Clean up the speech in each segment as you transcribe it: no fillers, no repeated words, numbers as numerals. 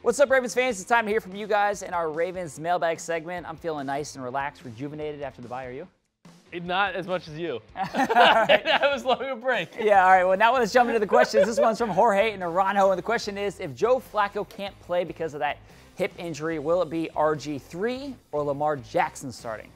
What's up, Ravens fans? It's time to hear from you guys in our Ravens mailbag segment. I'm feeling nice and relaxed, rejuvenated after the bye. Are you? Not as much as you. That was long a break. Yeah, all right. Well, now let's jump into the questions. This one's from Jorge and Arano, and the question is, if Joe Flacco can't play because of that hip injury, will it be RG3 or Lamar Jackson starting?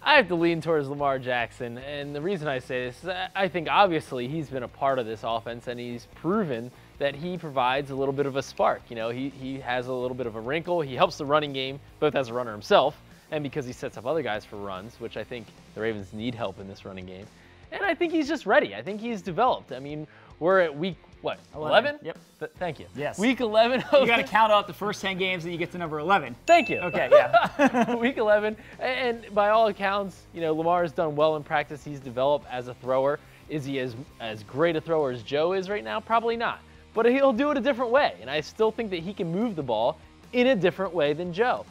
I have to lean towards Lamar Jackson, and the reason I say this is I think obviously he's been a part of this offense, and he's proven that he provides a little bit of a spark. You know, he has a little bit of a wrinkle. He helps the running game, both as a runner himself and because he sets up other guys for runs, which I think the Ravens need help in this running game. And I think he's just ready. I think he's developed. I mean, we're at week, what, 11? Yep. Thank you. Yes. Week 11. You got to count out the first 10 games and you get to number 11. Thank you. Okay, yeah. Week 11. And by all accounts, you know, Lamar has done well in practice. He's developed as a thrower. Is he as great a thrower as Joe is right now? Probably not. But he'll do it a different way. And I still think that he can move the ball in a different way than Joe.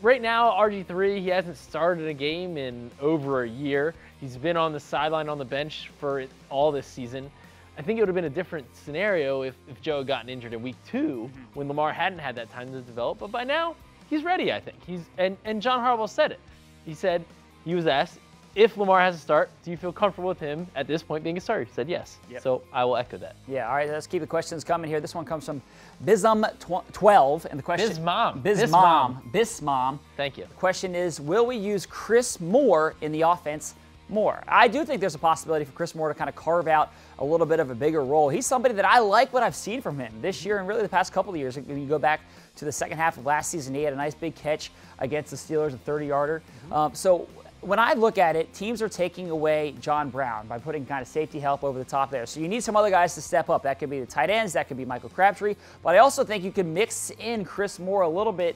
Right now, RG3, he hasn't started a game in over a year. He's been on the sideline on the bench for all this season. I think it would have been a different scenario if Joe had gotten injured in week 2 when Lamar hadn't had that time to develop. But by now, he's ready, I think. And John Harbaugh said it. He said, he was asked, if Lamar has a start, do you feel comfortable with him at this point being a starter? He said yes. Yep. So I will echo that. Yeah, all right, let's keep the questions coming here. This one comes from Bism12, and the question... Bismom. Thank you. The question is, will we use Chris Moore in the offense more? I do think there's a possibility for Chris Moore to kind of carve out a little bit of a bigger role. He's somebody that I like what I've seen from him this year and really the past couple of years. When you go back to the second half of last season, he had a nice big catch against the Steelers, a 30-yarder. So when I look at it, teams are taking away John Brown by putting kind of safety help over the top there. So you need some other guys to step up. That could be the tight ends. That could be Michael Crabtree. But I also think you can mix in Chris Moore a little bit,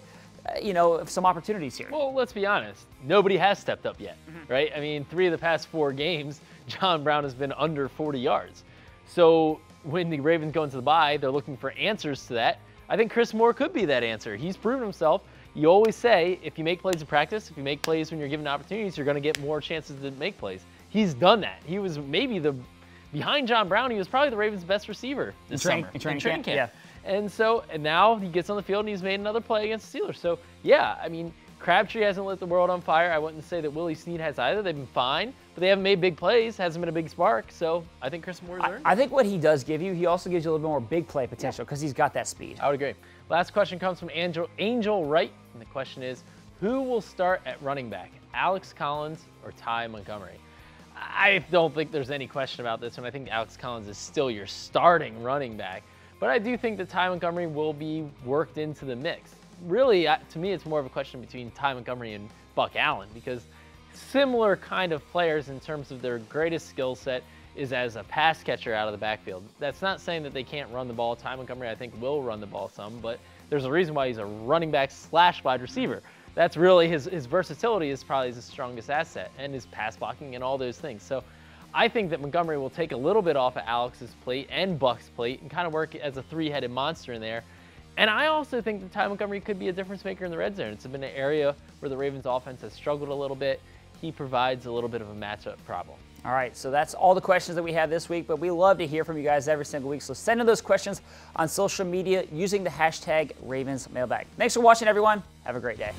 you know, some opportunities here. Well, let's be honest. Nobody has stepped up yet, right? I mean, 3 of the past 4 games, John Brown has been under 40 yards. So when the Ravens go into the bye, they're looking for answers to that. I think Chris Moore could be that answer. He's proven himself. You always say, if you make plays in practice, if you make plays when you're given opportunities, you're going to get more chances to make plays. He's done that. He was maybe behind John Brown, he was probably the Ravens' best receiver this summer. In training camp. Yeah. And now he gets on the field and he's made another play against the Steelers. So, yeah, I mean, Crabtree hasn't lit the world on fire. I wouldn't say that Willie Snead has either. They've been fine, but they haven't made big plays. Hasn't been a big spark. So I think Chris Moore's earned. I think what he does give you, he also gives you a little bit more big play potential because he's got that speed. I would agree. Last question comes from Angel Wright, and the question is, who will start at running back, Alex Collins or Ty Montgomery? I don't think there's any question about this one. I think Alex Collins is still your starting running back, but I do think that Ty Montgomery will be worked into the mix. Really, to me, it's more of a question between Ty Montgomery and Buck Allen because similar kind of players in terms of their greatest skill set is as a pass catcher out of the backfield. That's not saying that they can't run the ball. Ty Montgomery, I think, will run the ball some, but there's a reason why he's a running back / wide receiver. That's really his versatility is probably his strongest asset, and his pass blocking and all those things. So I think that Montgomery will take a little bit off of Alex's plate and Buck's plate and kind of work as a 3-headed monster in there. And I also think that Ty Montgomery could be a difference maker in the red zone. It's been an area where the Ravens offense has struggled a little bit. He provides a little bit of a matchup problem. All right, so that's all the questions that we have this week, but we love to hear from you guys every single week. So send in those questions on social media using the hashtag RavensMailbag. Thanks for watching, everyone. Have a great day.